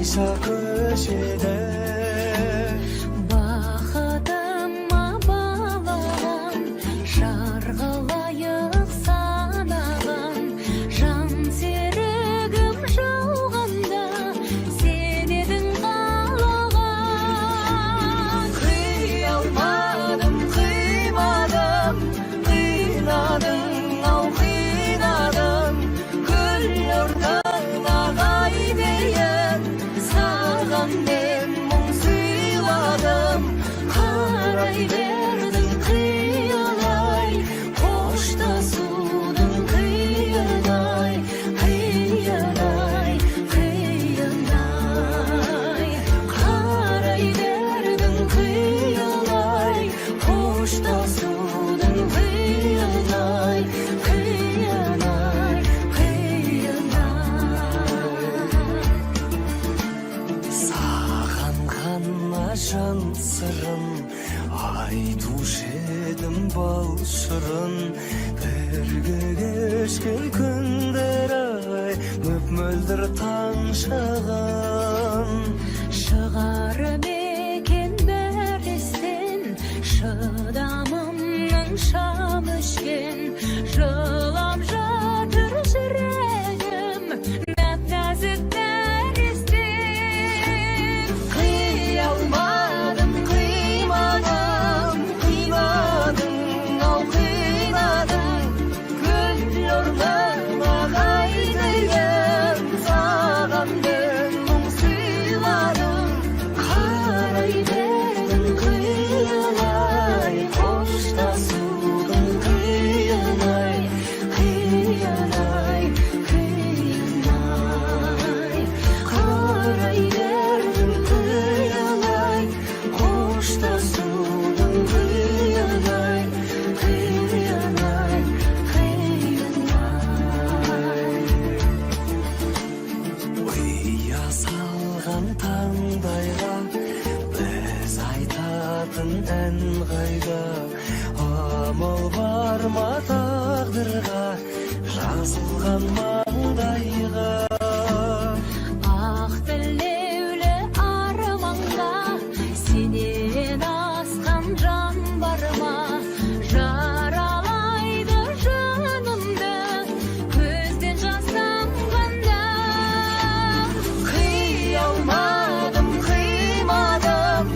Кайша көшеде бақытыма балаған, жарғылайық санаған, жан серігім жауғанда сен едің қалаған. Қия алмадым, қимадым, қинадың ау қинадың, гүл ортаңа қайдейін, саған мен мұң сыйладым. Қарай бердің қиялай, қоштасудың қиынай, қиынай, қиынай. Қарай бердің қиялай, қоштасудың қиынай, қиынай, қиынай. Саған ғана жан сырын айтушы едім бал шырын. Бірге кешкен күндер ай мөп-мөлдір таң шағын. Шығарып екен бір естен, шыдамымның шам өшкен. Жылап жатыр жүрегім, нәп-нәзік нәрестен. Қия алмадым, қимадым, қимадың ау қинадың, гүл ортаңа қайдейін, саған мен мұң сыйладым. Қарай бердің қиялай, қоштасудың қиынай, қиынай, қиынай. Қарай бердің қиялай, қоштасудың қиынай, қиынай, қиынай. Ұя салған таңдайға біз айтатын ән қайда? Амал бар ма тағдырға жазылған маңдайға? Ақ тілеулі арманға сенен асқан жан бар ма? Жаралайды жанымды көзден жас тамғанда. Қия алмадым, қимадым,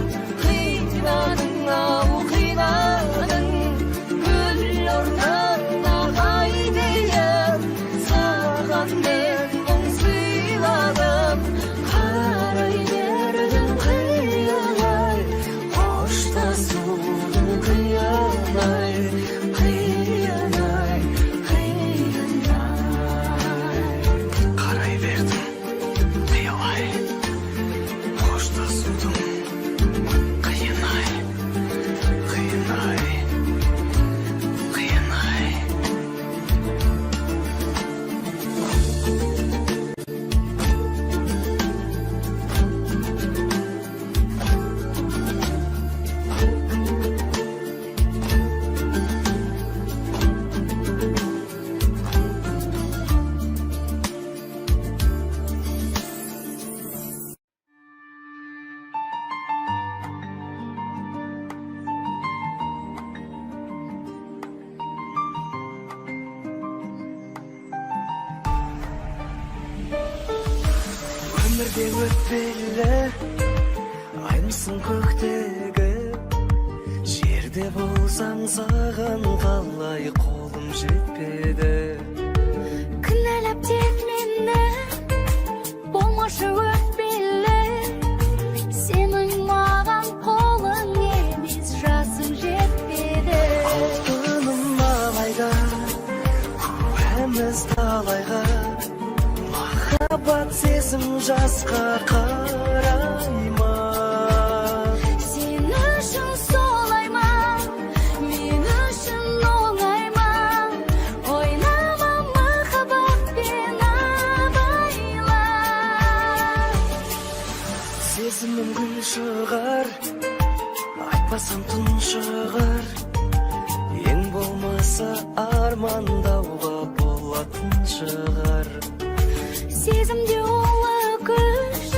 қинадың ау қинадың, гүл ортаңа қайдейін, саған мен мұң сыйладым. Қарай бердің қиялай, қоштасудың қиынай, қиынай, қиынай. Қарай бердің қиялай, қоштасудың қиынай, қиынай, қиынай. Өмірде өтпелі аймысың көктегі, жерде болсаң саған қалай қолым жетпеді. Кінәлап тек мені, болмашы өтпелі, сенің маған қолың емес, жасың жетпеді. Алтыным алайда куәміз талайға, махаббат сезім жасқа қарай ма? Сен үшін солай ма, мен үшін оңай ма? Ойнама махаббатпен абайла. Сезімім гүл шығар, айтпасам түн шығар, ең болмаса армандауға болатын шығар. Сезімде олы күш,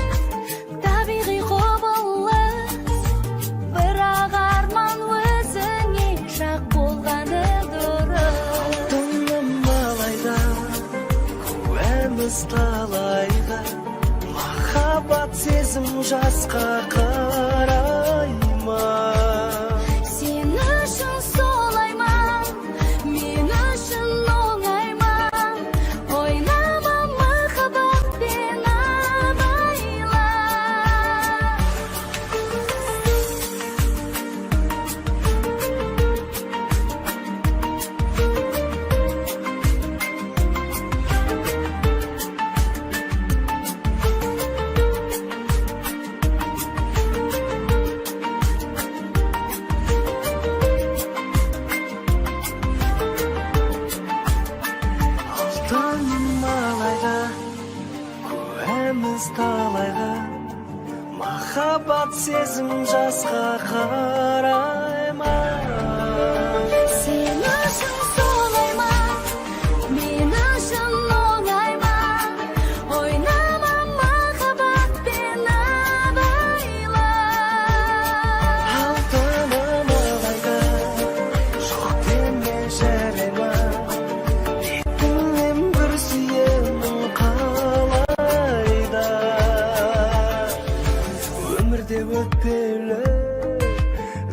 талайға, махаббат сезім жасқа қарай ма? Сен үшін солай ма, мен үшін оңай ма? Ойнама махаббатпен абайла. Алтын малайға, көреміз талайға, махаббат сезім жасқа қарай ма? Сен үшін солай ма, мен үшін оңай ма? Ойнама махаббатпен абайла. Алтын малайға, жоқ деме жарай ма? Бетіңнен бір сүйемін қалайда. Өмірде өтпелі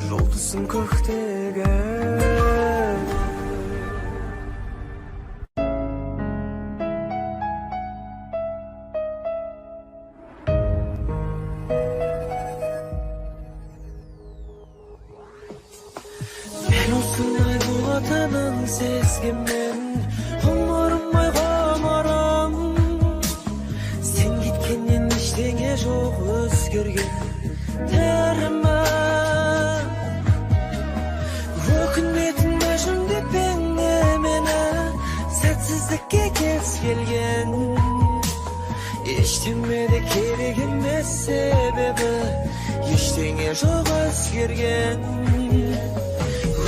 жұлдызым көктегі. Мен осылай болатынын сезгенмен, ғұмырым ай ғұмырым. Сен кеткеннен ештеңе жоқ өзгерген тәрімі. Өкінетін мәжіндеп мені, сәтсіздікке кез келген. Ештеме де керек емес себебі, ештеңе жоқ өзгерген.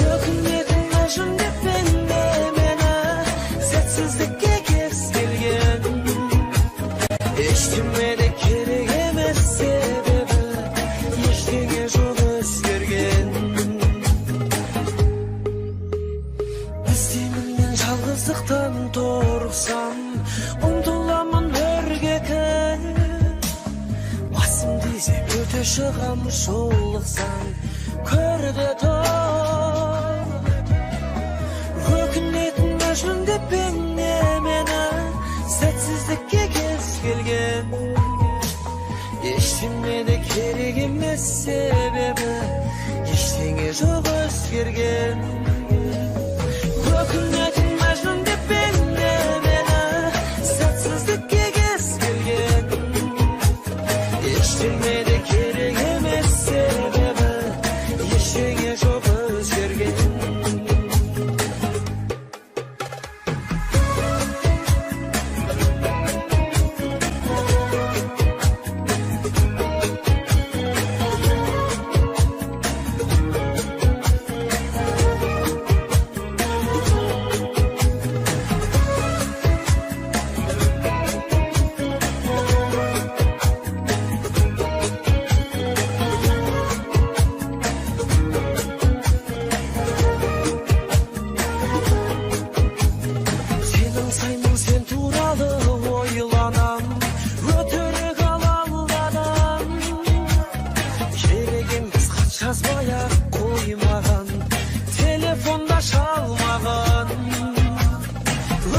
Өкінетін мәжіндеп мені, сәтсіздікке кез келген. Ештеме де керек емес себебі, ештеңе жоқ өзгерген. Іздеймін мен жалғыздықтан торықсам, ұмтыламын өргекі. Басым тисе өте шығам, жолықсам көрді тұр. Өкінетін мәжіндеп мені, сәтсіздікке кез келген. Ештеме де керек емес себебі, ештеңе жоқ өзгерген. Өкінетін мәжіндеп мені, сәтсіздікке кез келген. Ештеме де керек емес себебі, ештеңе жоқ өзгерген. Сенің аңсаймын, сен туралы ойланам, өтірік алалладам. Керек емес хат жазбай-ақ қоймаған, телефонда шалмаған.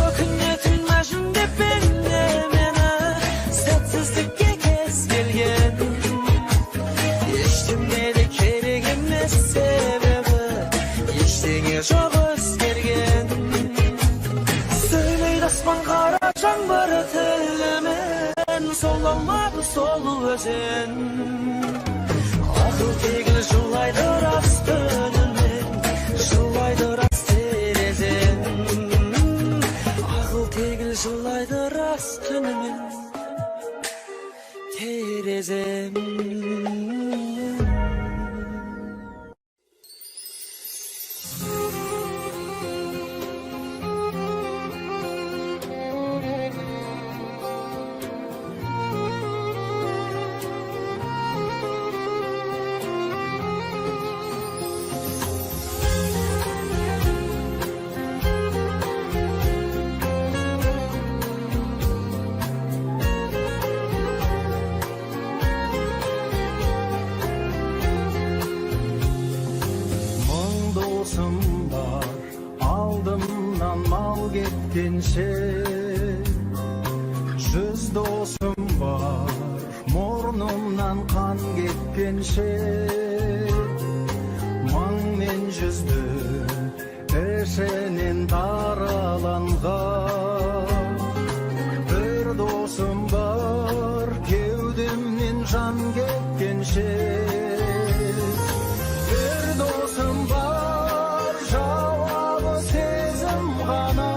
Өкінетін мәжіндеп мені, сәтсіздікке кез келген. Ештеме де керек емес себебі, ештеңе жоқ өзгерген. Söyleydi aspан қара жаңбыр тілімен, сол алмады сол өзен. Ақыл тегіл жылайды рас түнімен, жылайды рас терезен. Ақыл тегіл жылайды рас түнімен, терезен. ketkençe. Жүз досым бар, мұрнымнан қан кеткенше. Мың мен жүзді ішінен тараланған. Бір досым бар, кеудемнен жан кеткенше. Bir dosum var, cevabı sezim ғана.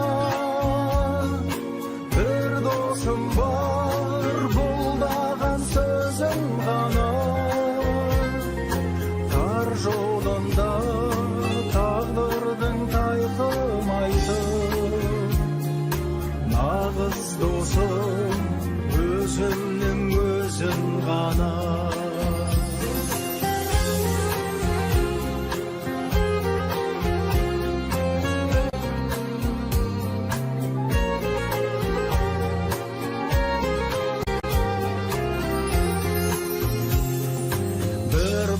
Bir dosum var, бұлдаған сөзім ғана. Тар жолында тағдырдың тайқымайды. Нағыз досым өзімнің өзім ғана.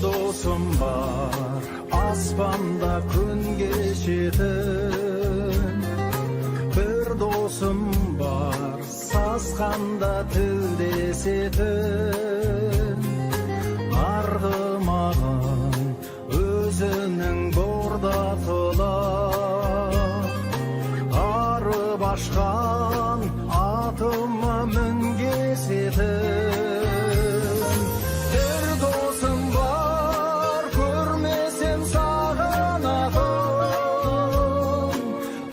Dosum var, aspanda күн кешетін. Bir dosum var, сасқанда тілдесетін. Арғымағын өзінің бордатылап, арып ашқан атыма мінгесетін. Bir dosum var, көрмесем сағынатын.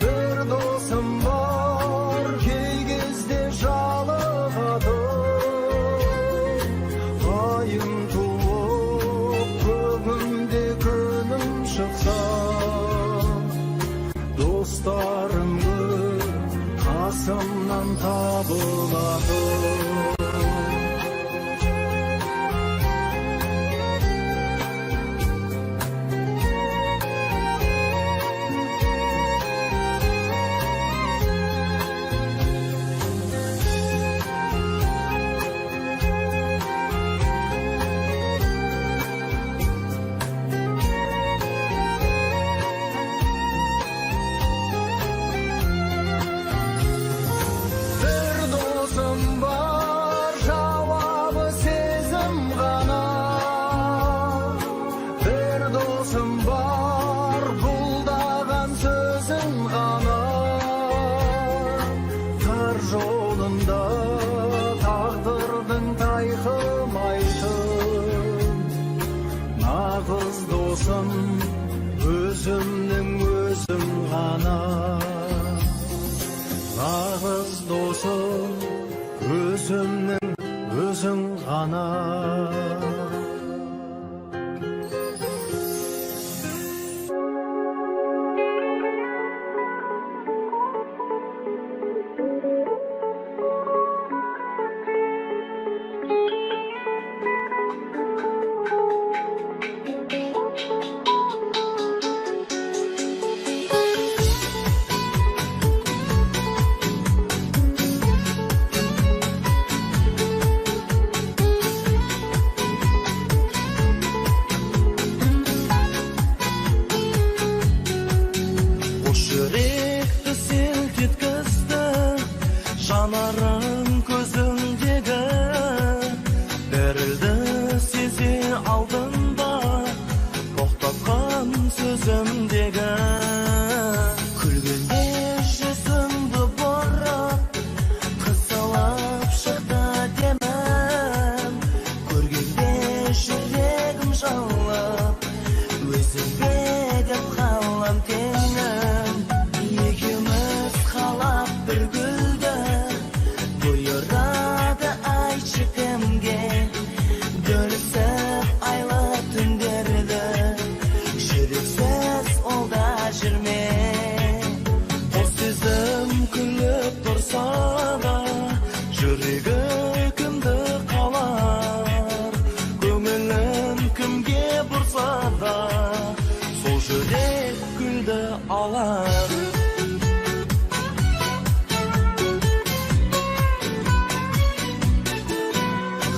Bir dosum var, кей кезде жалығатын. Айым туып, көңімде күнім шықса, достарым көп, қасымнан табылатын. Жолында тағдырдың тайқымайтын. Нағыз досым өзімнің өзім ғана. Нағыз досым өзімнің өзім ғана. Жүректі селт еткізді жанарың көзіңдегі. Дірілді сезе алдында тоқтатқан сөзімдегі. Күлгенде жүзіңді бұрып қысылып шықты демім. Көргенде жүрегім жалып өзіңе деп қалам теңім. Екеуміз қалап бір гүлді бұйырады айтшы кімге. Бөлісіп айлы түндерді жүрексіз олда жүрме. Қос сезім күліп тұрса да жүрегі кімді қалар. Көңілін кімге бұрса да сол жүрек гүлді алар.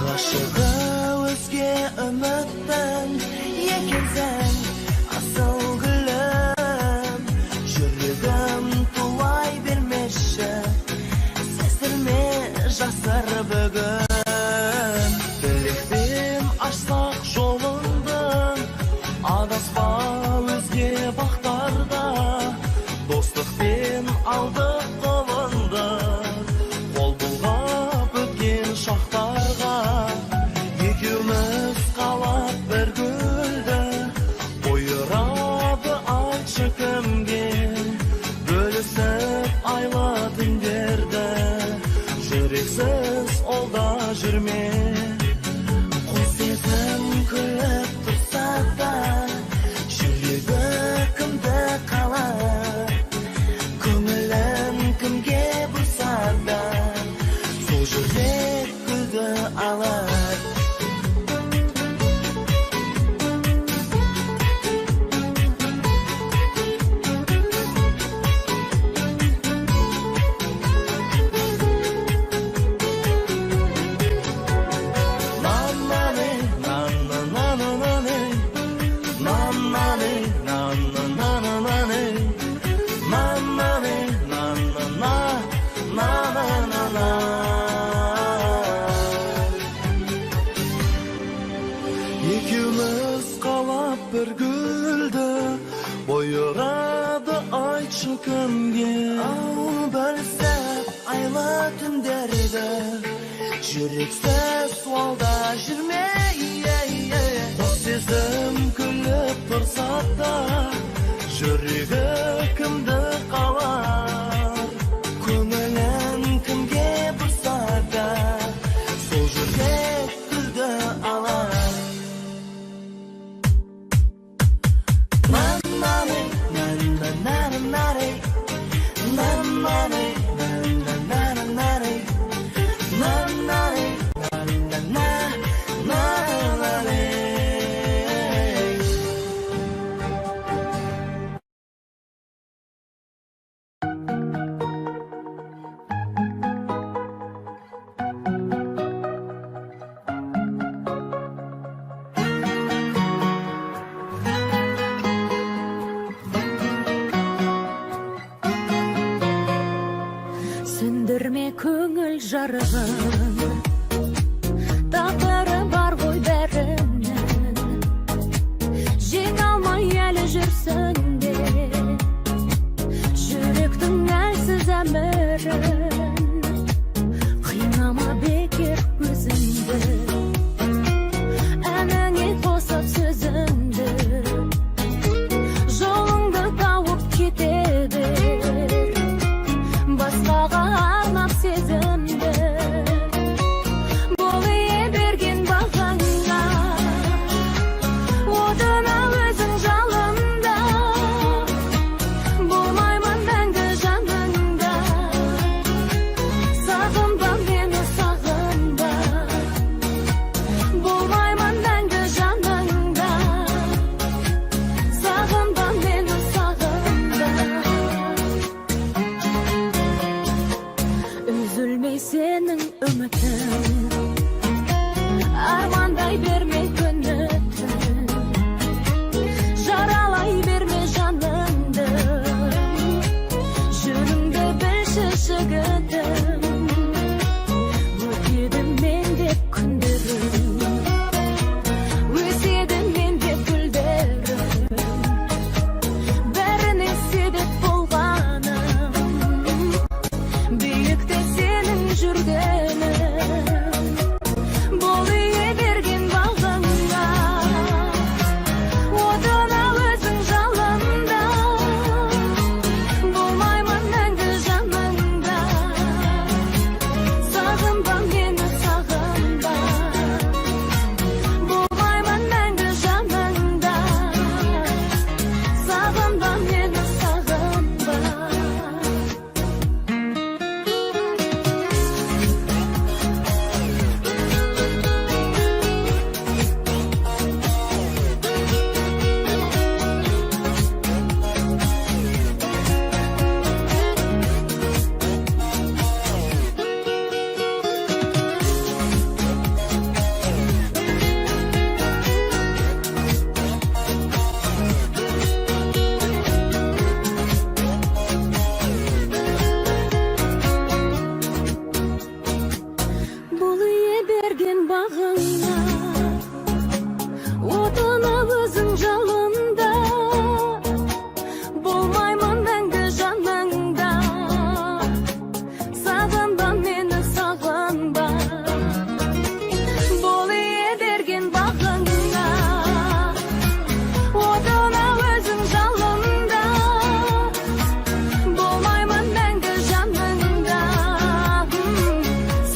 Ғашығы өзге үміттің екенсің асыл гүлім. Жүрегім тулай бермеші бүгін Білектен ашсақ жолыңды Адасма өзге бақтарда Достықпен алдық қолыңды Қол бұлғап өткен шақтарға Екеуміз қалап бір гүлді Ойырады айтшы кімге Бөлісіп айлы түндерді Жүрексіз олда жүрме Қос есім күліп тұрса да Жүрегі кімді қалар Көңілін кімге бұрса да Сол жүрек гүлді алар Екеуміз қалап бір гүлді Бойырады айтшы кімге Бөлісіп айлы түндерді Жүрексіз суалда жүрме Қос сезім күліп тұрса да Жүрегі кімді қалар Көңілін кімге бұрса да Сол жүрек гүлді алар Сөндірме көңіл жарығын Тағдыры бар ғой бәрінің Жеңе алмай әлі жүрсің де Жүректің әлсіз әмірін Қинама бекер өзіңді Әніңе қосып сөзіңді Жолыңды тауып кете бер Басқаға арнап сезімді Бол ие берген бағаңа Отына өзің жалында Болмаймын мәңгі жаныңда Сағынба мені сағынба Болмаймын мәңгі жаныңда Сағынба мені сағынба Üzülmey senin ümitin Armanday verme gönlütün Jaralay verme canındı Jürümde bir şişigidin Ötedim men dep kündürüm Ösedim men dep gülderim Bärine sebep bolganym Büyükte senin жүргенің Бол ие берген бағым берген бағыңа, отына өзің жалында, болмаймын мәңгі жаныңда. Сағынба мені, сағынба, бол ие берген бағыңа, отына өзің жалында, болмаймын мәңгі жаныңда.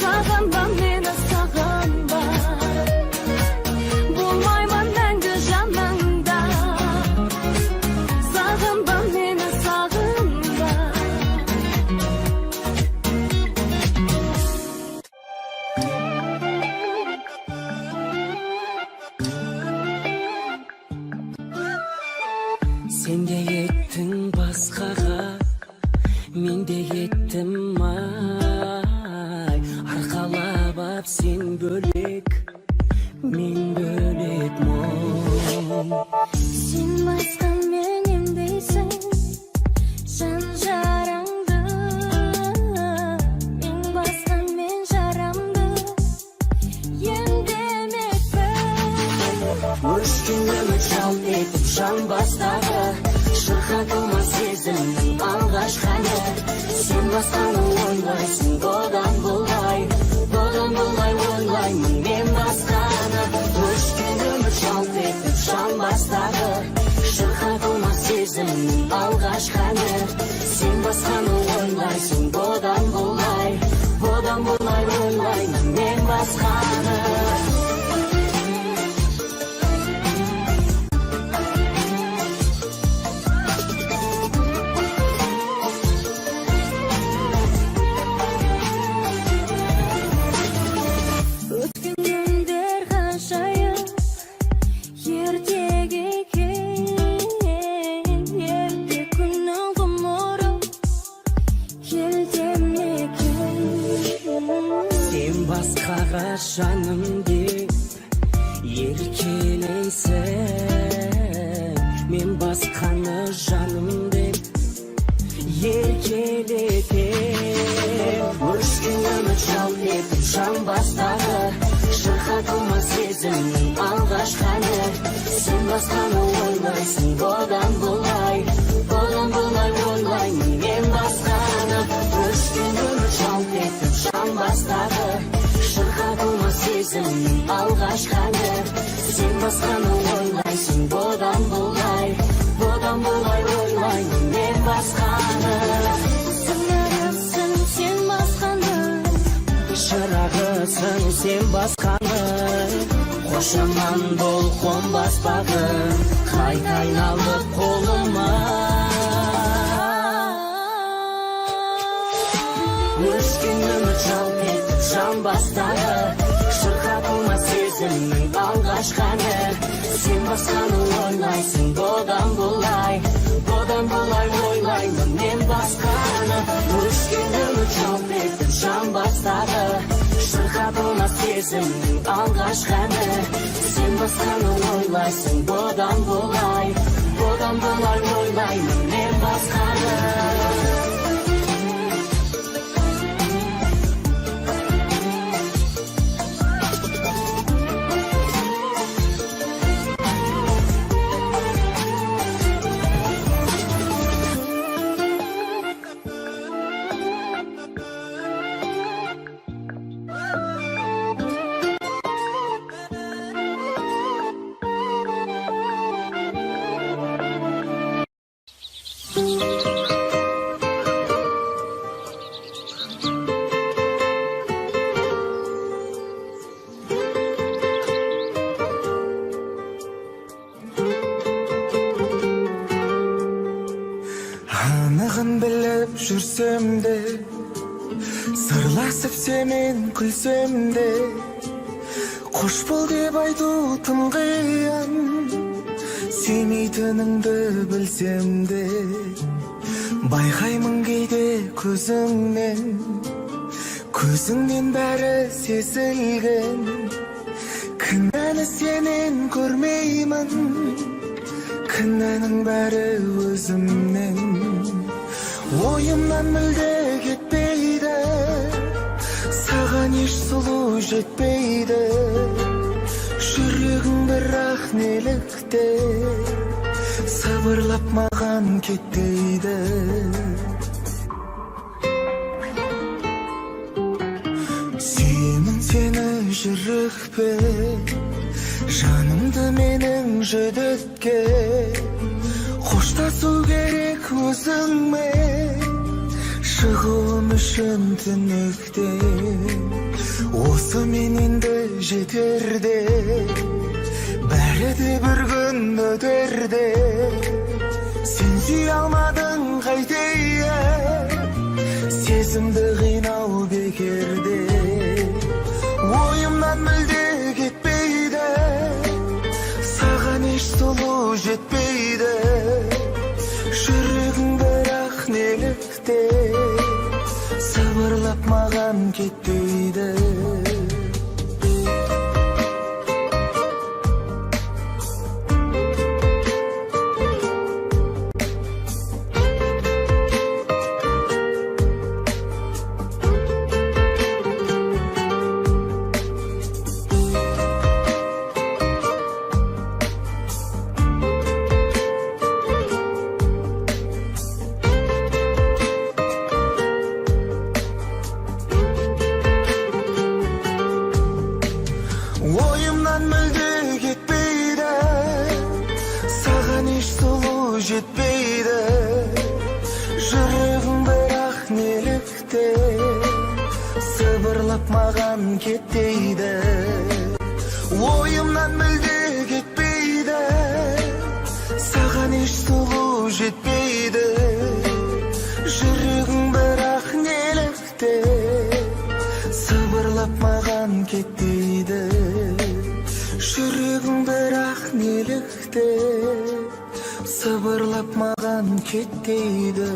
Сағынба мені, сағынба, болмаймын мәңгі жаныңда. Сағынба мені, сағынба. Sen de yettin басқаға, мен де еттім ай. Арқалап ап сен бөлек, мен бөлек мұң. Сен басқа мен емдейсің жан жараңды, мен басқа мен жарамды емдемекпін. Өшкен үміт жалт етіп жан бастағы, шырқатылмас сезімнің алғашқы әні. Сен басқаны ойлайсың, бұдан бұлай ойлаймын мен басқаны. Өшкен үміт жалт етіп жан бастағы, шырқатылмас сезімнің алғашқы әні. Сен басқаны ойлайсың, бұдан бұлай ойлаймын мен басқаны. Өткен күндер ғажайып, ертегі екен, ерте күннің ғұмыры келдім екен. Сен басқаға жаным деп еркелейсің, мен басқаны жаным деп еркелетем. Өшкен үміт жалт етіп жан бастағы, шырқатылмас сезімнің алғашқы әні. Сен басқаны ойлайсың, бұдан бұлай ойлаймын мен басқаны. Өшкен үміт жалт етіп жан бастағы, шырқатылмас сезімнің алғашқы әні. Сен басқаны ойлайсың, бұдан бұлай ойлаймын мен басқаны. Сыңарысың сен басқаны, Шырағысың сен басқаны, қошаман бол қонбас бағым, қайта айналып қолыма. Өшкен үміт жалт етіп жан бастағы, шырқатылмас сезімнің алғашқы әні. Сен басқаны ойлайсың, бұдан бұлай ойлаймын мен басқаны. Өшкен үміт жалт етіп жан бастағы, шырқатылмас сезімнің алғашқы әні. Сен басқаны ойлайсың, бұдан бұлай ойлаймын мен басқаны. Анығын біліп жүрсем де, сырласып семен күлсем де, қош бол деп айту тым қиын. Сүймейтініңді білсем де, байқаймын кейде көзіңнен бәрі сезілген. Кінәні сенен көрмеймін, кінәнің бәрі өзімнен. Ойымнан мүлде кетпейді, саған еш сұлу жетпейді, жүрегің бірақ нелікте сабырлап маған кет дейді. Сүйемін сені жүрекпе, жанымды менің жүдетке, қоштасу керек өзіңмен, шығуым үшін түнекте. Осы мен енді жетерде, бәрі де бір күн өтерде. Сен сүй алмадың қайтейін, сезімді қинау бекерде. Ойымнан мүлде кетпейді, саған еш сұлу жетпейді, жүрегің бірақ нелікте сабырлап маған кетпейді. Ойымнан мүлде кетпейді, саған еш сұлу жетпейді, жүрегің бірақ нелікте сыбырлап маған кетпейді. Ойымнан мүлде кетпейді, саған еш сұлу жетпейді, жүрегің бірақ нелікте сыбырлап маған кетпейді. Жүрегің бірақ нелікте сыбырлап маған кетпейді.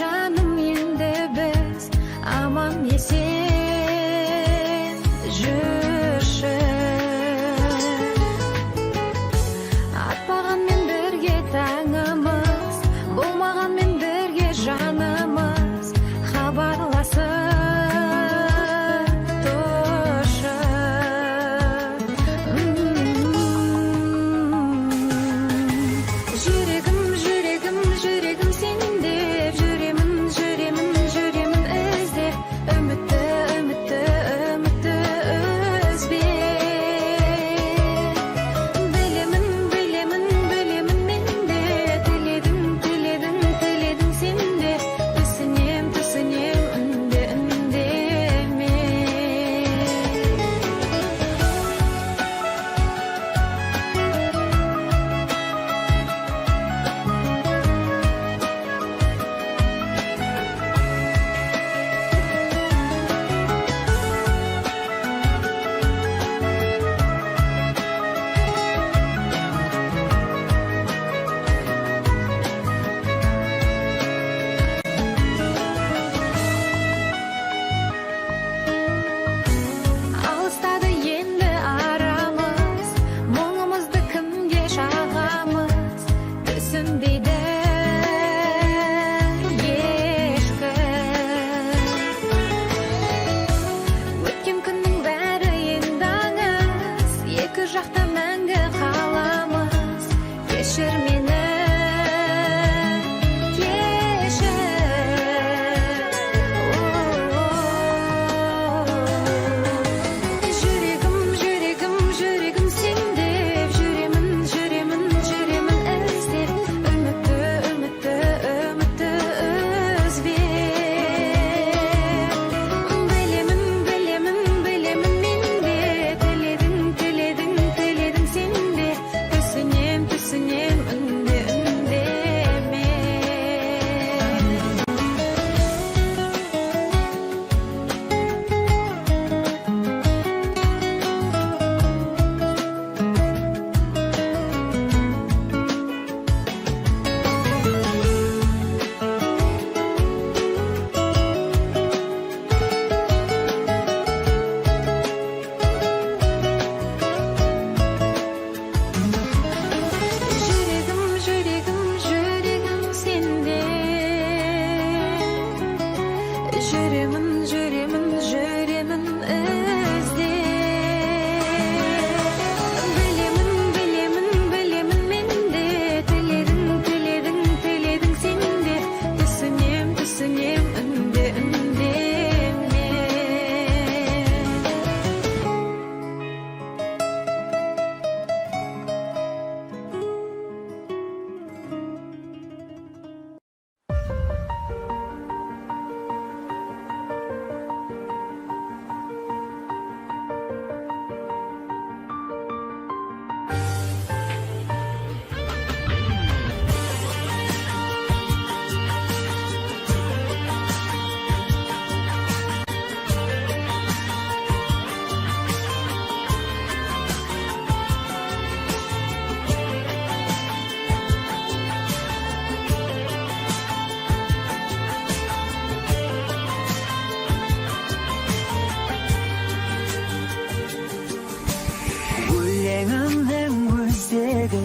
Жаным енді біз аман есен жүрші. Атпағанмен бірге таңымыз, болмағанмен бірге жанымыз, хабарласып тұршы. Жүрегім, жүрегім, жүрегім сенде, жүремін іздеп, үмітті, үмітті, үмітті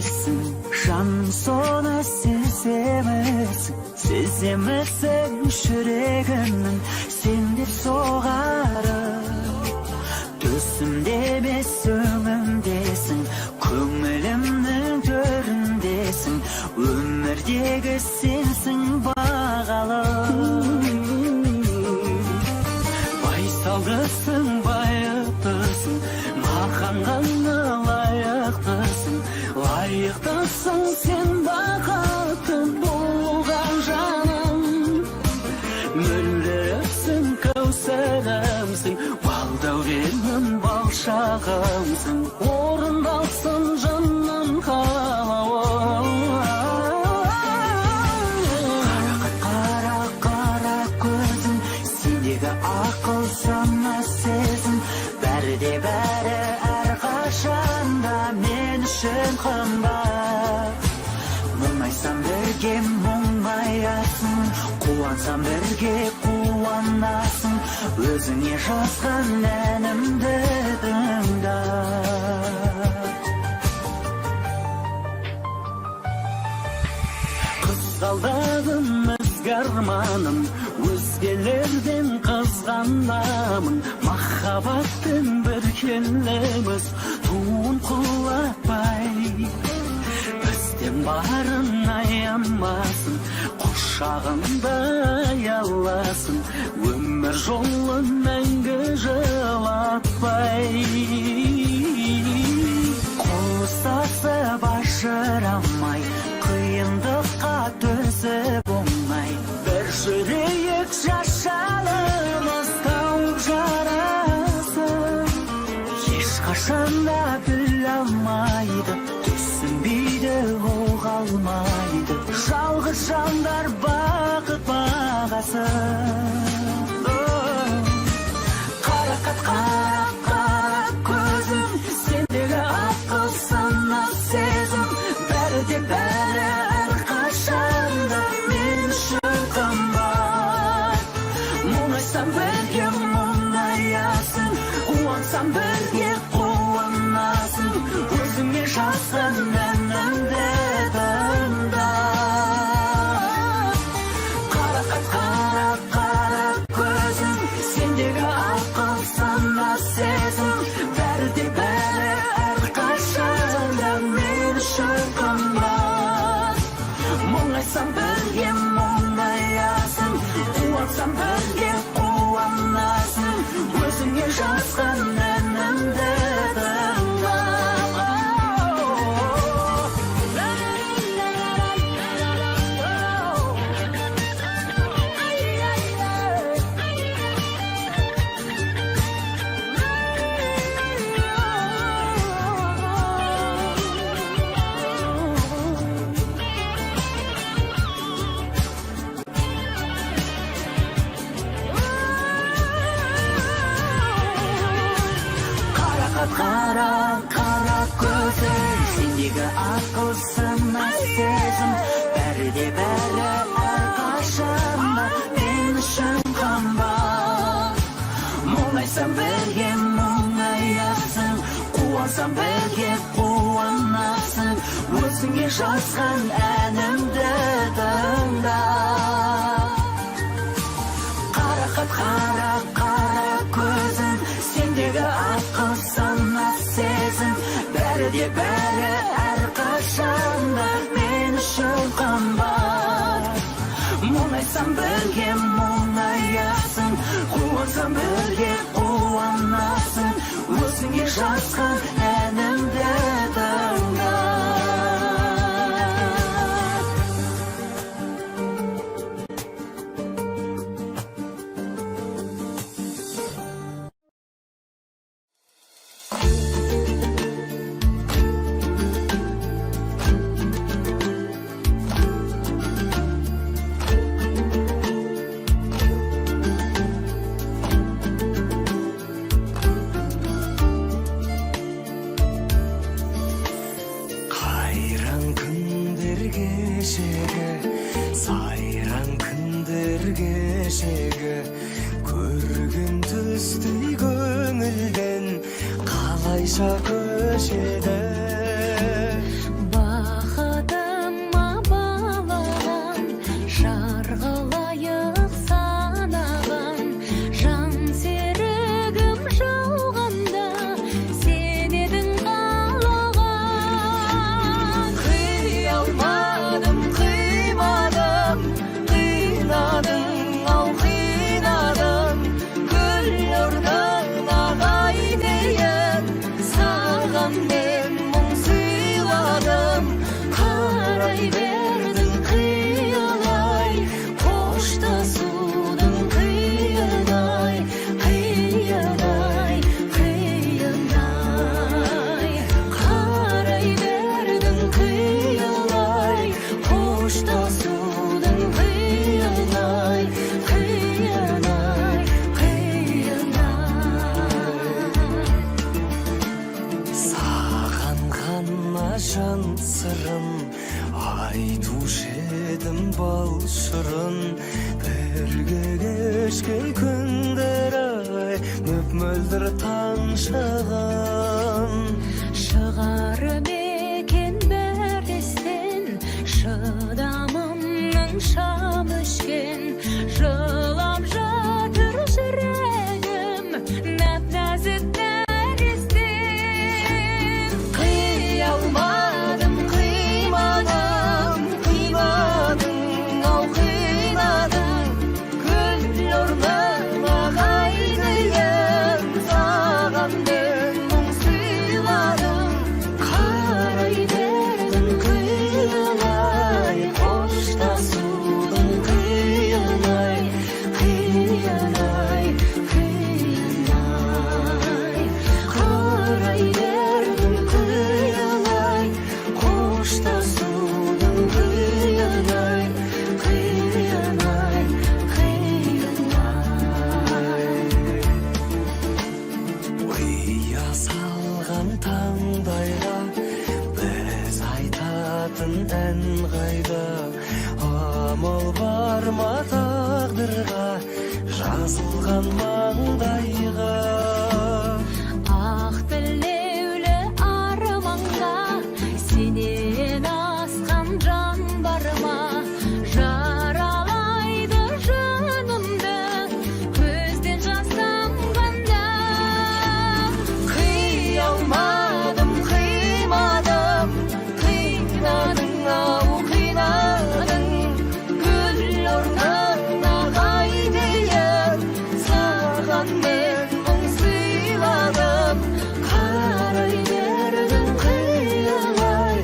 emezsin, жан соны сеземezsin. Сеземezsin жүрегімнің сен деп соғарын. Төсімде емес өңімдесің, көңілімнің төріндесің. Өмірдегі сенсің бағалым. Байсалдысың, байыптысың, маған ғана лайықтысың. Лайықтысың сен бақытты болған жаным. Мөлдірімсің, кәусәрімсің, балдәуренім, балшағымсың. Орындалсын жанның қалауы. Қара, қара көзің, сендегі ақыл, сана, сезім. Бәрі де бәрі әрқашанда мен үшін қымбат. Мұңайсам бірге мұңаясың, қуансам бірге қуанасың. Өзіңе жазған әнімді тыңда. Қызғалдағым ізгі арманым, өзгелерден қызғанамын. Махаббаттың бір келеміз, туын құлатпай. Бізден барын аямасын, құшағында аяласын. Өмір жолын мәңгі жылатпай. Қол ұстасып ажырамай, қиындыққа төзіп оңай. Бір жүрейік жашалымыз тауып жарасын. Ешқашанда біле алмайды, түсінбейді ол қалмайды. Жалғыз жандар бақыт бағасын. Қарақат, қара, қара көзім, сендегі ақыл, сана, сезім. Бәрі де бәрі әрқашанда мен үшін қымбат. Мұңайсам бірге мұңаясың, қуансам бірге қуанасың. Өзіңе жазған әнімді тыңда. Қарақат, қара, қара көзім, сендегі ақыл, сана, сезім. Бәрі де бәрі әрқашанда мен үшін қымбат. Мұңайсам бірге мұңаясың, қуансам бірге қуанасың. Өзіңе жазған әнімді тыңда. Қара, қара көзің, сендегі ақыл, сана, сезім. Бәрі де бәрі әрқашанда мен үшін қымбат. Мұңайсам бірге мұңаясың, қуансам бірге қуанасың. Өзіңе жазған әнімді тыңда. Қарақат, қара, қара көзің, сендегі ақыл, сана, сезім. Бәрі де бәрі әрқашанда мен үшін қымбат. Мұңайсам бірге мұңаясың, қуансам бірге қуанасың. Өзіңе жазған әнімді тыңда. кешегі көрген түстей көңілден қалайша көшеді. отурун бирге кечкен күндөр ай мөп-мөлдүр таң Шығарып екен бір естен, шыдамымның шам өшкен. Жылап жатыр жүрегім, нәп-нәзік нәрестен. Қия алмадым, қимадым, қимадың, ау қинадың. Гүл орнына қайтайын, саған мен мұң сыйладым. Қарай бердім қиылай, қоштасудың қиынай, қиынай, қиынай. Қарай бердім қиылай, қоштасудың қиынай, қиынай, қиынай. Ұя салған таңдайға біз айтатын ән қайда, амал бар ма тағдырға жазылған маңдайға. Ақ тілеулі арманға сенен асқан жан бар ма? Жаралайды жанымды көзден жас тамғанда. Қия алмадым, қимадым, қинадың, ау қинадың. Гүл орнына қайтайын, саған мен мұң сыйладым. Қарай бердім қиылай,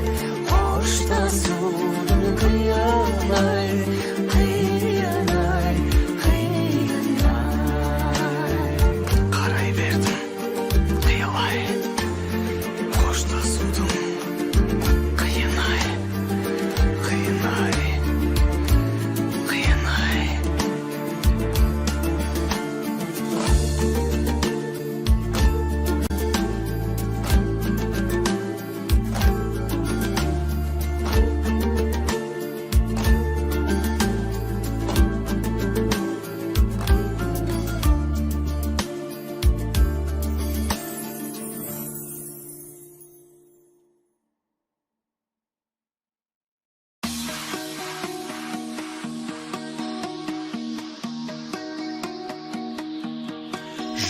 қоштасудың қиынай, қиынай, қиынай. Қарай бердім қиылай, қоштасудың қиынай, қиынай, қиынай.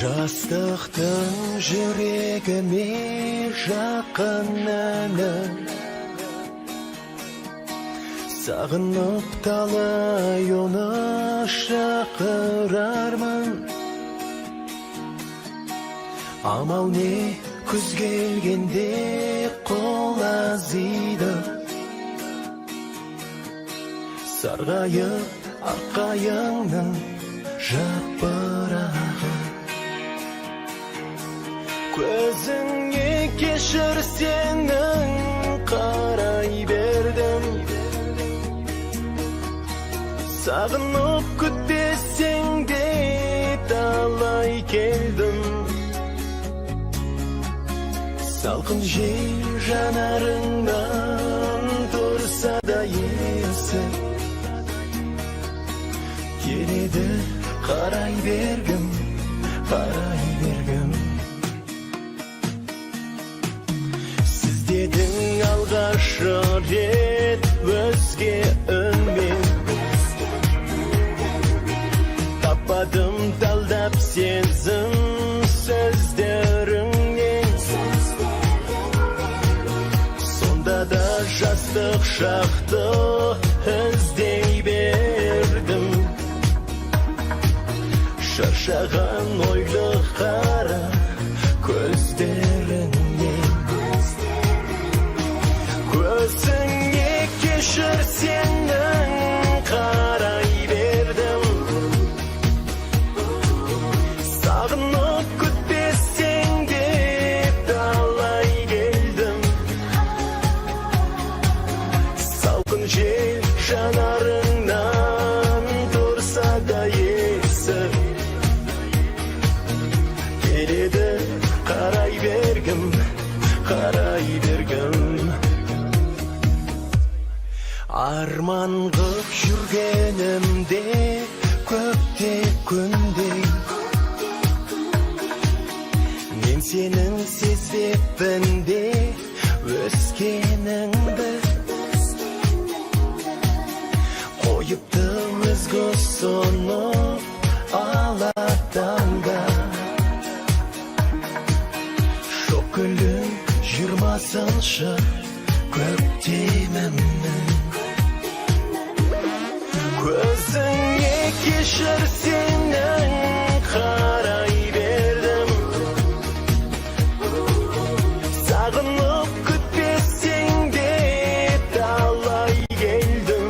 Жастықтың жүрегіме жақын әні, сағынып талай оны шақырармын. Амал не, күз келгенде қол азиды, сарғайып аққайыңның жапырағы. Көзіңе кешір сенің, қарай бердім. Сағынып күтпесең де талай келдім. Салқын жел жанарыңнан тұрса да есі, келеді қарай бергім, қарай бергім. Сіздердің алғашы рет өзге үнмен, таппадым талдап сезім сөздеріңнен. Сонда да жастық шақты іздей бердім. Шаршаған ойлы қара көздеріңнен. Көзіңе кешір сенің, қарай бердім. Сағынып күтпесең де талай келдім. Салқын жел жанарыңнан тұрса да есі, келеді қарай бергім, қарай бергім. Арман қып жүргенім bende Өскеніңді Қойыптым өзгі сұнып Алатаңда Шөкілің 20-шы көктемімнің Көзіңе кешір сенің қарай бердім Сағынып күтпесең де талай келдім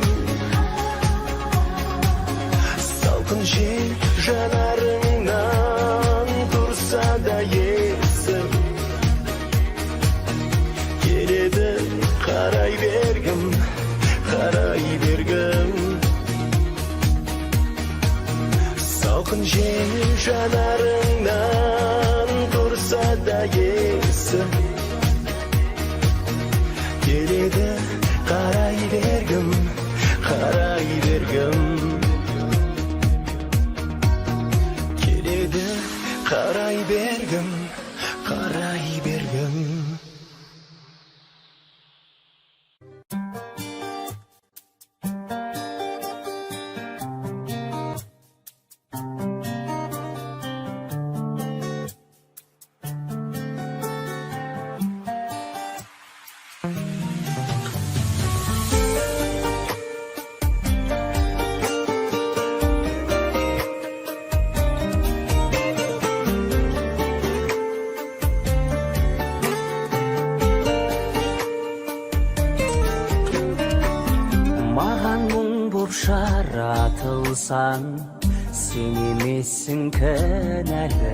Салқын жел жанарыңнан тұрса да есім Келеді қарай бергім Салқын жел жанарыңнан тұрса да есім Келеді қарай бергім Келеді қарай бергім Маған мұң боп жаратылсаң, сен емессің кінәлі.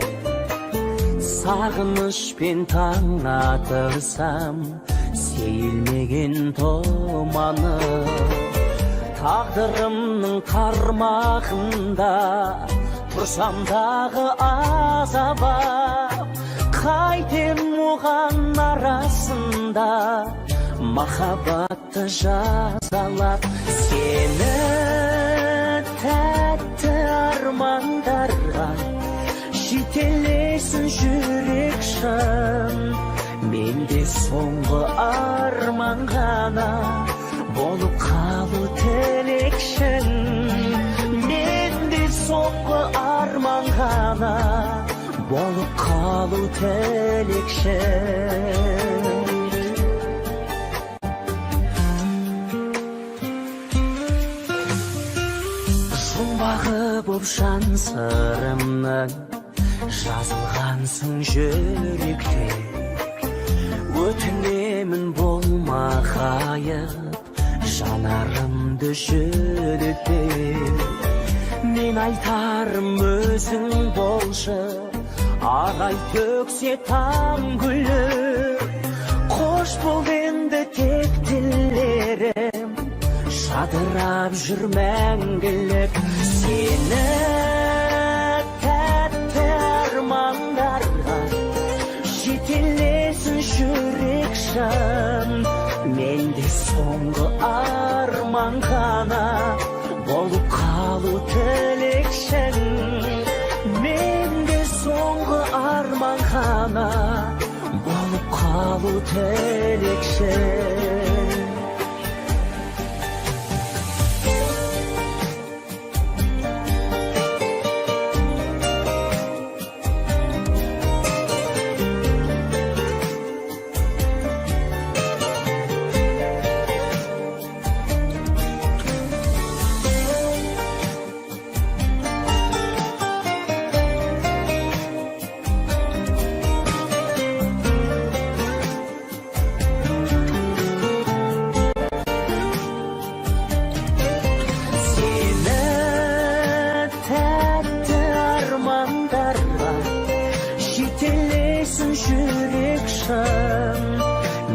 Сағынышпен таң атырсам, сейілмеген тұманы. Тағдырымның қармағында тұрсам дағы азаба. Қайтем оған арасында махаббатты жазалап. Сені тәтті армандарға жетелесін жүрек шын. Менде соңғы арман ғана болып қалу тілекшін. Менде соңғы арман ғана болып қалу тілекшін. Жұмбағы боп жан сырымның жазылғансың жүректе. Өтінемін болма ғайып, жанарымды жүдікте. Мен айтарым өзің болшы, ағай төксе таң гүлі. Қош бол енді тек тілерім, жадырап жүр мәңгілік. Сені тәтті армандарға жетелесін жүрек шын. Менде соңғы арман ғана болып қалу тілекшін. Менде соңғы арман ғана болып қалу тілекшін.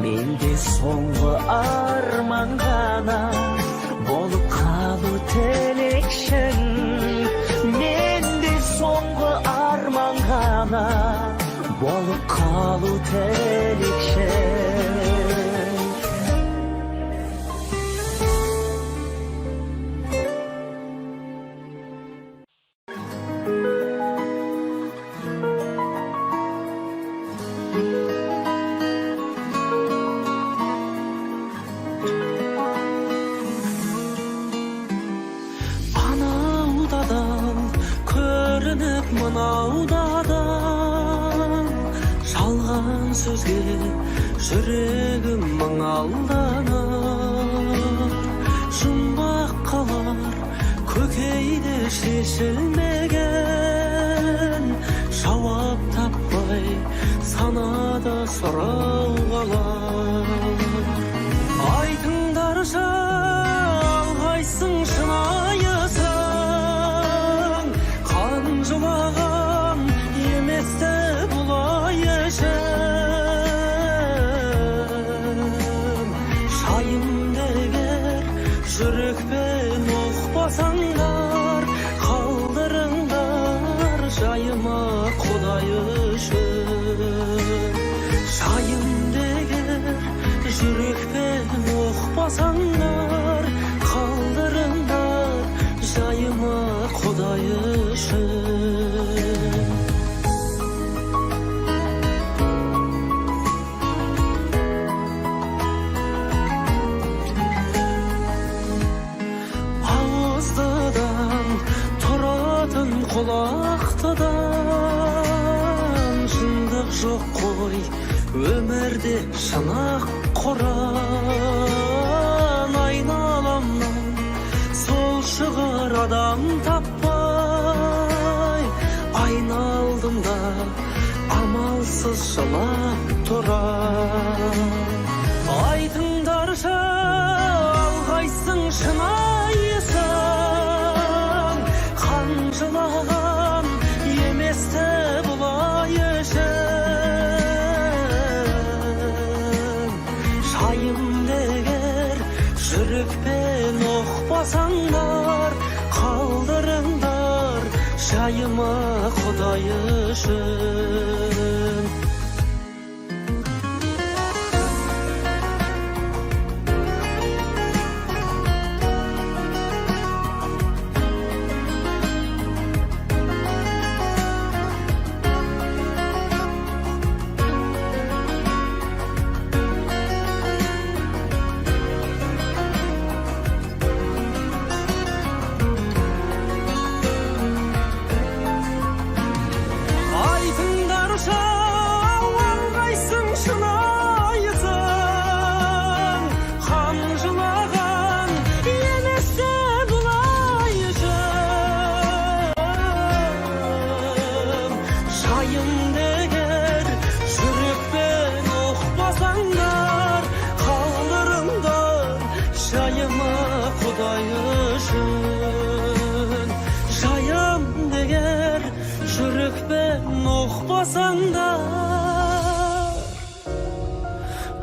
Менде соңғы арман ғана болып қалу тілекшін. Менде соңғы арман ғана болып қалу тілекшін. sözge жүрегім мың алданыр, жұмбақ қалар көкейде шешілмеген, жауап таппай санада сұрау қалар. Айтыңдаршы, алғайсың шынайысың, қан жылаған еместі бұлай ішім. Шайымды егер жүрекпен ұқпасаңдар, қалдырыңдар жайыма Құдай үшін. Шайымды егер жүрекпен ұқпасаңдар, қалдырыңдар жайыма Құдай үшін. Ауыздыдан тұратын құлақтыдан, шындық жоқ қой өмірде шынақ құран. Айналамнан сол шығар адам таппай, айналдым да амалсыз жылап тұрам. Айтыңдаршы, алғайсың шынайысың, қан жылаған еместі бұлай ішім. Шайымды егер жүрекпен ұқпасаңдар, қалдырыңдар жайыма Құдай үшін. Ұқпасаңдар,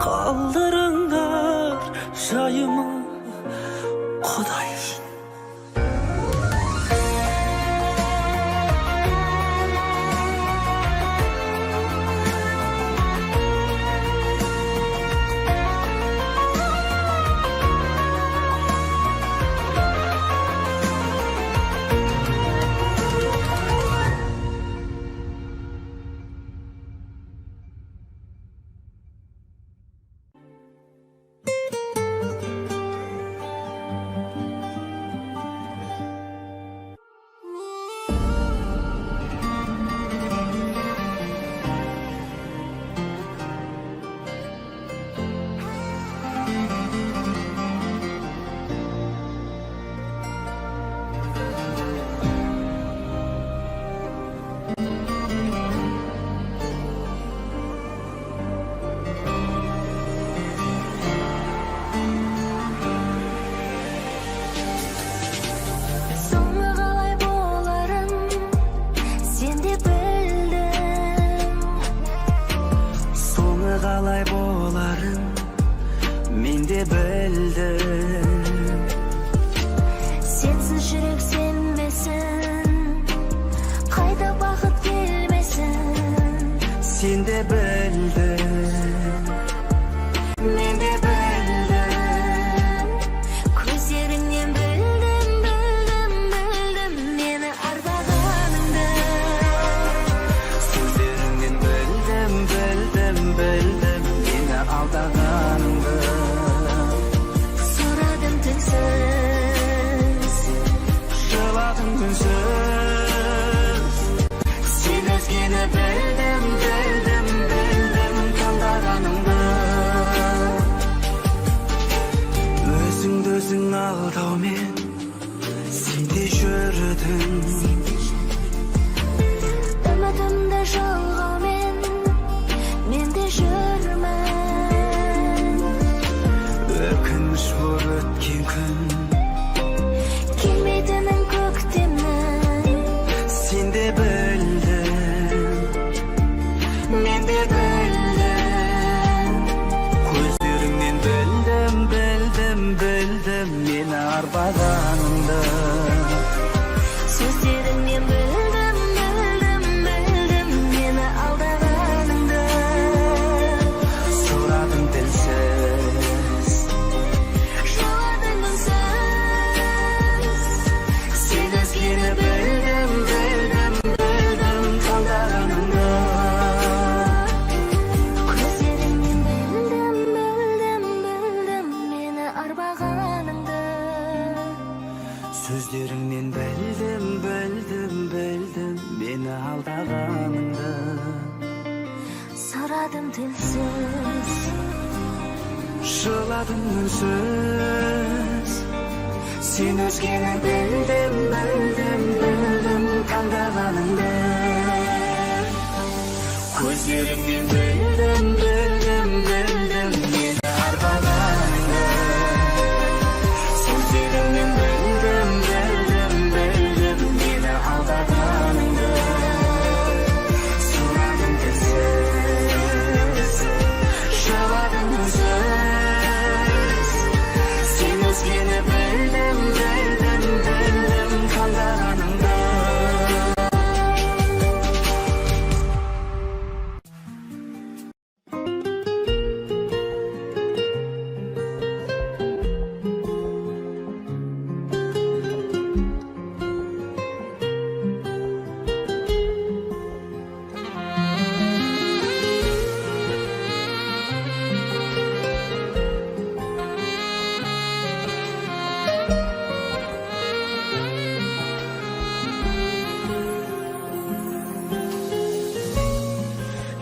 қалдырыңдар жайыма Құдай үшін. Қалай боларын мен де білдім. Сенсіз жүрек сенбесін, қайда бақыт келмесін. Сен де білдің, Мен де білдім, көздеріңнен білдім, мені ардағаныңды. сөздеріңнен білдім, мені алдағаныңды. Сұрадым түнсіз, жыладым күнсіз. сен өзгені білдім, алдаумен сен де жүрдің. Үмітімді жалғаумен мен де жүрмін. Өкініш боп өткен күн Келмейтінін көктемнің сен де білдің, мен де білдім. Көздеріңнен білдім, білдім, білдім мені арбағаныңды. Сөздеріңнен білдім, білдім, білдім мені алдағаныңды. Сұрадым тілсіз, Жыладың үнсіз. сен өзгені білдім, білдім, білдім қалдағаныңды. Көздеріңнен білдім, білдім, білдім мені арбағаныңды. Сөздеріңнен білдім, білдім, білдім мені алдағаныңды. Сұрадым тілсіз. Жыладым үнсіз, сен өзгені білдім, білдім, білдім таңдағаныңды. Көздеріңнен білдім, білдім, білдім мені арбағаныңды. Сөздеріңнен білдім, білдім, білдім мені алдағаныңды. Сұрадым тілсіз, жыладым үнсіз, сен өзгені білдім, білдім, білдім қалдағаныңды.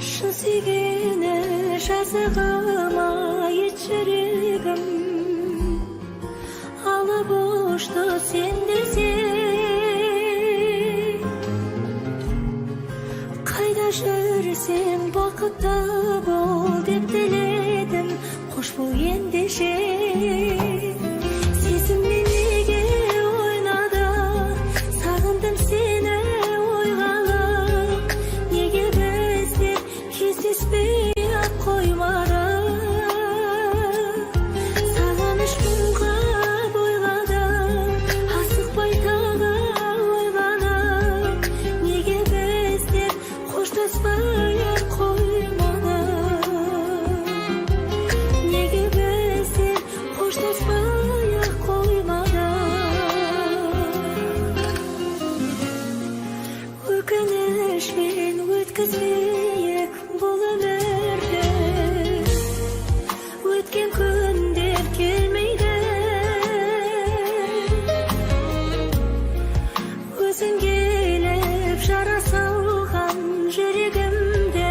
Шын сүйгені жазығыма ет жүрегім. Алып ұшты сен десең. Қайда жүрсең бақытты бол деп тіледім. Қош бол ендеше. Сезіммен неге ойнады, сағындым сені ойғалып. Неге біздер кездеспей-ақ қоймады. Сағыныш мұңға бойладым, асықпай тағы ойланып. Неге біздер қоштаспай-ақ қоймады. Неге біздер қоштаспай-ақ қоймады. Өкінішпен өткізбейік бұл өмірді. Өткен күндер келмейді. Өзің келіп жара салған жүрегімді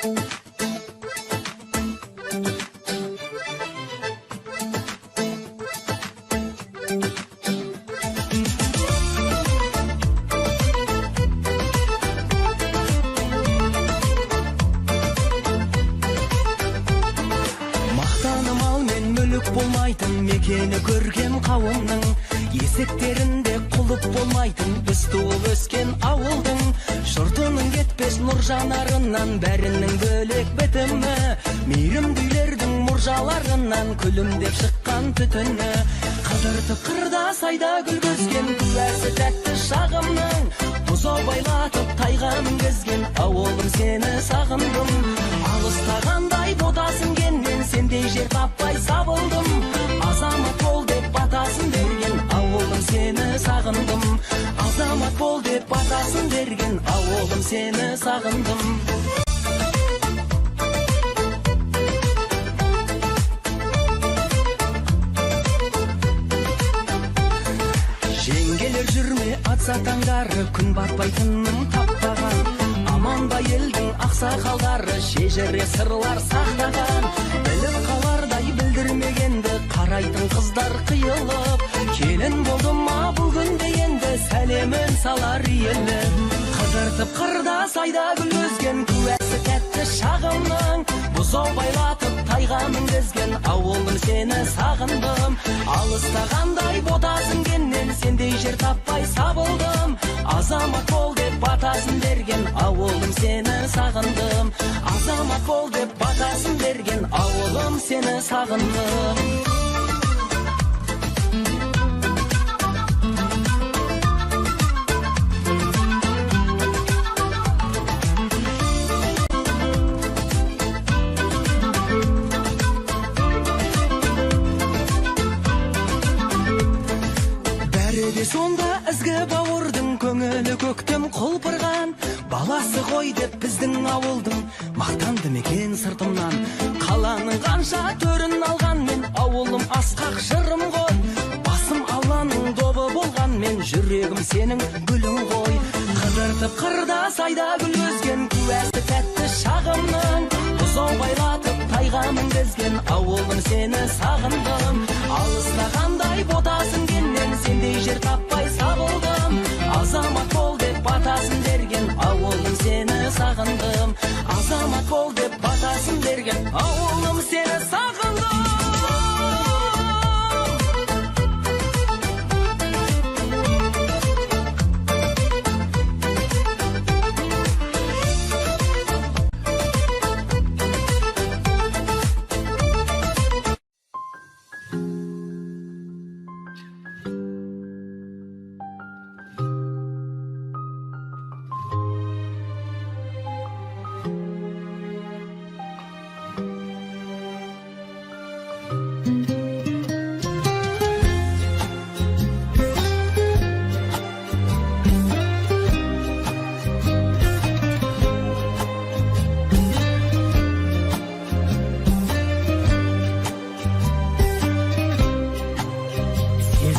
Мақтаным ал мен мүлік болмайтын, мекені көрген қауымның, есіктерінде құлып болмайтын, біз туып өскен ауылдың. Жұртының кетпес нұр жанарынан, бәрінің бөлек бітімі, мейірімділердің мұржаларынан күлімдеп шыққан түтіні. Қыдыртып қырда сайда гүл көзген, күләсі тәтті шағымның, бұзау байлатып тайға мінгізген, ауылым сені сағындым. Алыстағандай ботасын кеннен, сендей жер таппай сабылдым. Азамат бол деп батасын берген, ауылым сені сағындым. Азамат бол деп батасын берген, ауылым сені сағындым. Жеңгелер жүрме атса таңдары, күн батпайтынын таппаған. Аман ба елдің ақсақалдары, шежіре сырлар сақтаған. Біліп қалардай білдірмегенді, қарайтын қыздар қиылып. Келін болды ма бұл күнде енді, сәлемін салар елі. Қыдыртып қырда сайда гүл көзген, күәсі тәтті шағымның, бұзау байлатып тайға мінгізген, ауылым сені сағындым. Алыстағандай ботасын кеннен, сендей жер таппай сабылдым. Азамат бол деп батасын берген, ауылым сені сағындым. Азамат бол деп батасын берген, ауылым сені сағындым. Сонда ізгі бауырдың көңілі көктем құлпырған, баласы ғой деп біздің ауылдың мақтанды мекен сыртымнан. Қаланың қанша төрін алған мен, ауылым асқақ жырым ғой. Басым Алланың добы болған мен, жүрегім сенің гүлің ғой. Қыдыртып қырда сайда гүл көзген, күәсі тәтті шағымның, бұзау байлатып тайға мінгізген, ауылым сені сағындым. Алыстағандай ботасын кеннен, сендей жер таппай сабылдым. Азамат бол деп батасын берген, ауылым сені сағындым. Азамат бол деп батасын берген, ауылым сені сағындым.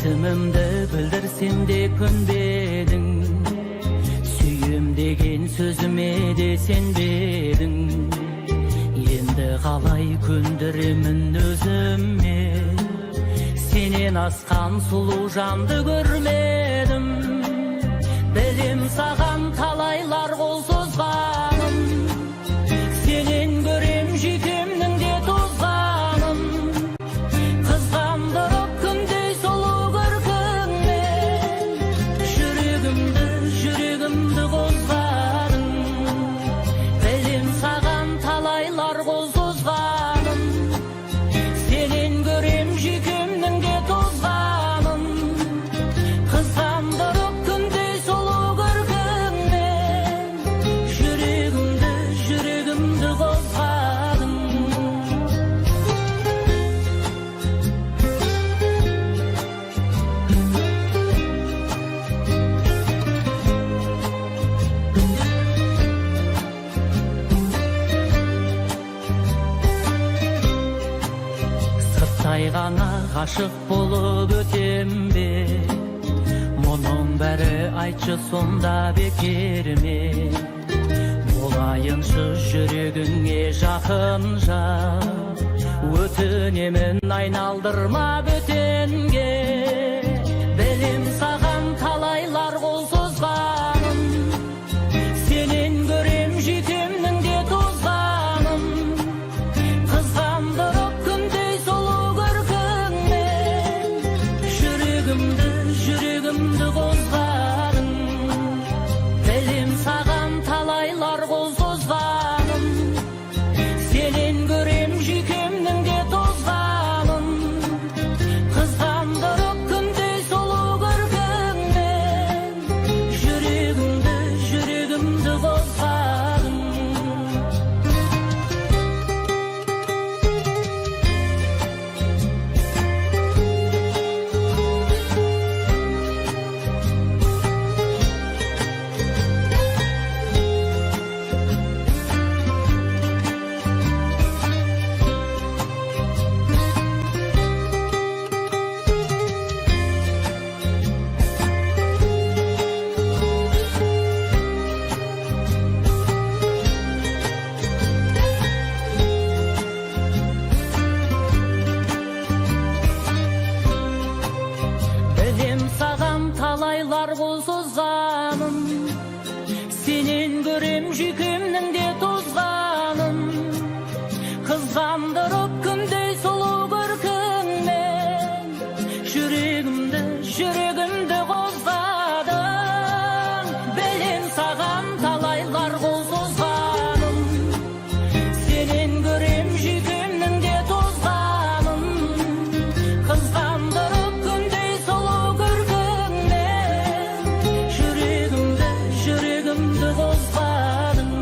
Сезімімді білдірсем де көнбедің, сүйем деген сөзіме де сенбедің. Енді қалай көндіремін өзіме, сенен асқан сұлу жанды көрмедім. Білем саған талайлар қол созғаным, сенен көрем жүйкемнің де тозғаным. Қызғандырып күндей сұлу көркіңмен, жүрегімді қозғадың. Білем саған талайлар қол созғаным, сенен көрем жүйкемнің де тозғаным. Қызғандырып күндей сұлу көркіңмен, жүрегімді қозғадың. Сырттай ғана ғашық болып өтем бе, мұның бәрі айтшы сонда бекер ме? Болайыншы Жүрегіңе жақын жан, өтінемін айналдырма бөтенге. Білем саған талайлар қол созғаным, сенен көрем жүйкемнің де тозғаным. Қызғандырып күндей сұлу көркіңмен, жүрегімді қозғадың. Білем саған талайлар қол созғаным, сенен көрем жүйкемнің де тозғаным. Қызғандырып күндей сұлу көркіңмен, жүрегімді қозғадың. Білем саған талайлар қол созғаным, сенен көрем жүйкемнің де тозғаным. Қызғандырып күндей сұлу көркіңмен, жүрегімді қозғадың. Білем саған талайлар қол созғаным, сенен көрем жүйкемнің де тозғаным. Қызғандырып күндей сұлу көркіңмен, жүрегімді қозғадың.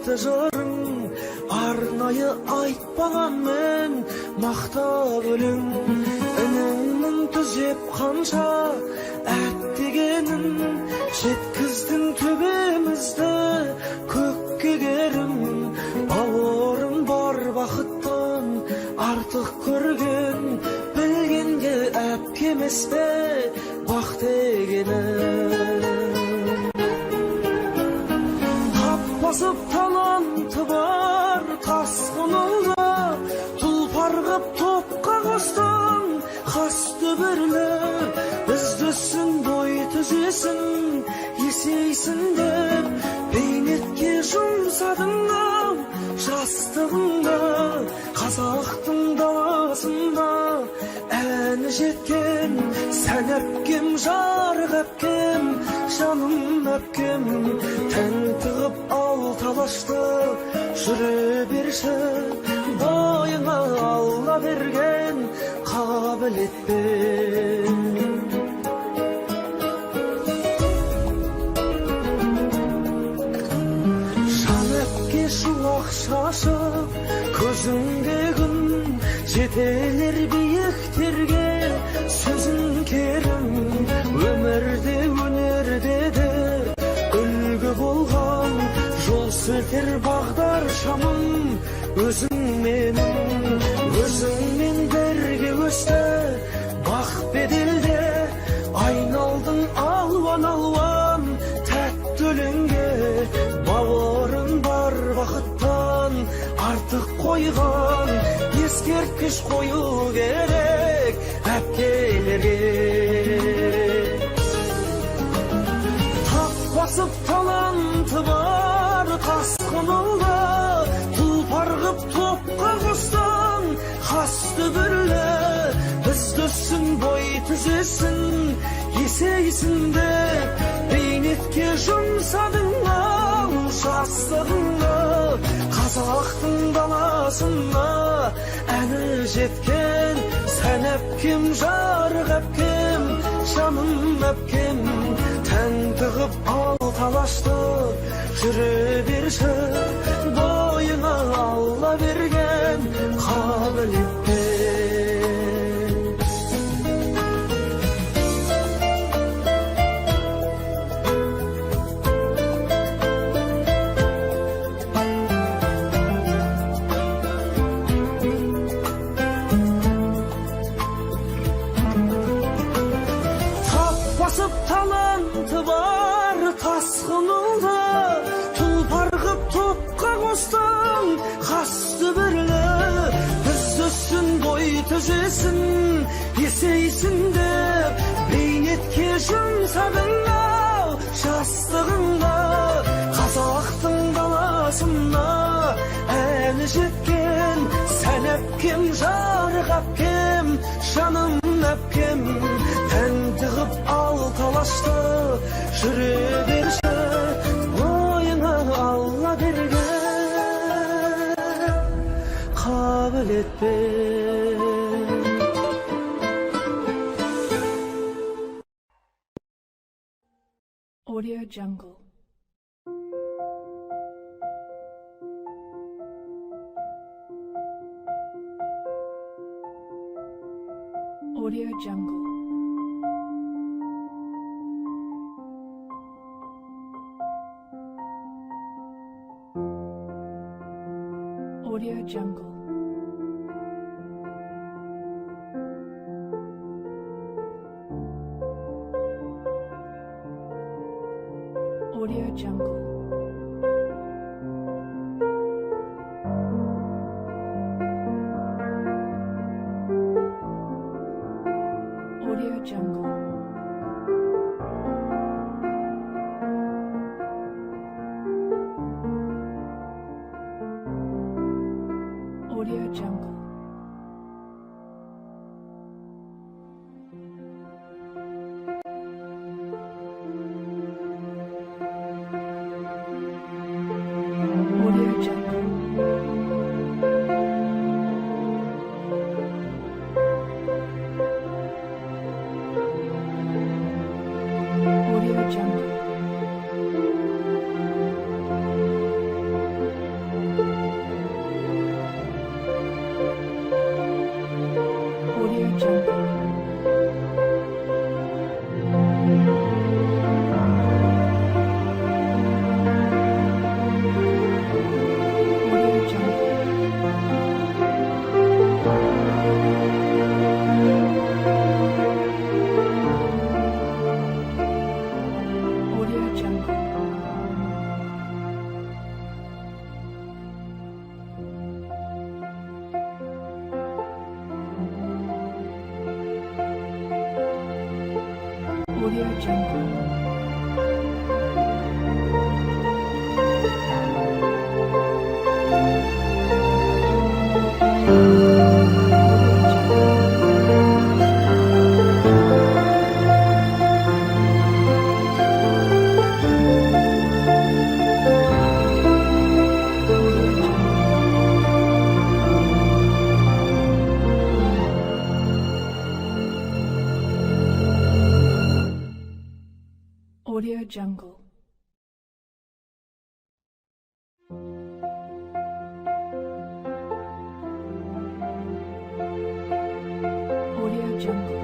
Сүйікті жарың арнайы айтпаған мен мақтап өлең үніңнің түзеп қанша әттегенін жеткіздің төбемізді көкке керім бауырым бар бақыттан артық көрген білгенге әпкемес пе бақ дегенім басып таланты бар тасқын ұлы тұлпар қып топқа қостың қас дүбірлі біздісің бой түзесің есейсің деп бейнетке жұмсадың ау жастығыңды қазақтың даласында әні жеткен сән әпкем жарық әпкем жаным әпкем тән тығып ал талашты жүре берші бойыңа алла берген қабілетпен жан әпке шуақ шашып көзіңде күн жетелер биіктерге сөзің керім өмірде өнерде де үлгі болған жол сілтер бағдар шамым өзіңмен бірге өсті бақ беделде айналдың алуан алуан тәтті өлеңге бауырың бар бақыттан артық қойған ескерткіш қою керек әпкелерге тап басып таланты бар тасқын ұлы тұлпар қып топқа қостың қас дүбірлі біздісің бой түзесің есейсің деп бейнетке жұмсадың ау жастығыңды қазақтың даласына әні жеткен сән әпкем жарық әпкем жаным әпкем тән тығып ал талашты жүре берші бойыңа алла берген қабілетпен таланты бар тасқын ұлы тұлпар қып топқа қостың қас дүбірлі біздісің бой түзесің есейсің деп бейнетке жұмсадың ау жастығыңды қазақтың даласына әні жеткен сән әпкем жарық әпкем жаным әпкем тән тығып ал талашты жүре берші бойыңа алла берген қабілетпен Audio Jungle. Audio Jungle. Audio Jungle. Audio Jungle. Audio Jungle. Audio Jungle. Audio Jungle. Audio Jungle. Audio Jungle. Audio Jungle. Audio Jungle.